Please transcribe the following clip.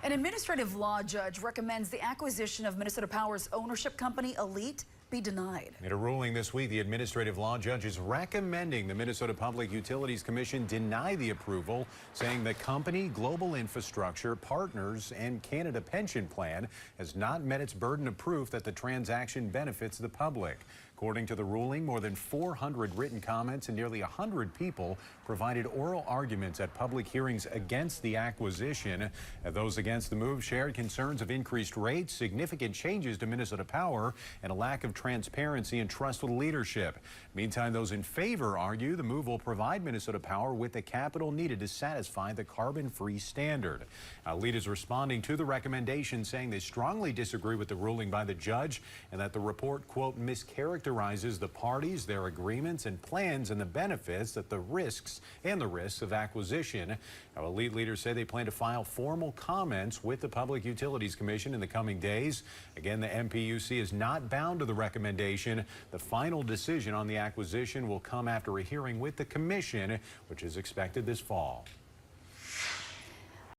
An administrative law judge recommends the acquisition of Minnesota Power's ownership company, ALLETE, be denied. In a ruling this week, the administrative law judge is recommending the Minnesota Public Utilities Commission deny the approval, saying the company, Global Infrastructure, Partners, and Canada Pension Plan has not met its burden of proof that the transaction benefits the public. According to the ruling, more than 400 written comments and nearly 100 people provided oral arguments at public hearings against the acquisition. Those against the move shared concerns of increased rates, significant changes to Minnesota Power, and a lack of transparency and trust with leadership. Meantime, those in favor argue the move will provide Minnesota Power with the capital needed to satisfy the carbon-free standard. ALLETE is responding to the recommendation, saying they strongly disagree with the ruling by the judge and that the report, quote, mischaracterizes the parties, their agreements and plans, and the benefits that the risks of acquisition. Now, ALLETE leaders say they plan to file formal comments with the Public Utilities Commission in the coming days. Again, the MPUC is not bound to the recommendation. The final decision on the acquisition will come after a hearing with the commission, which is expected this fall.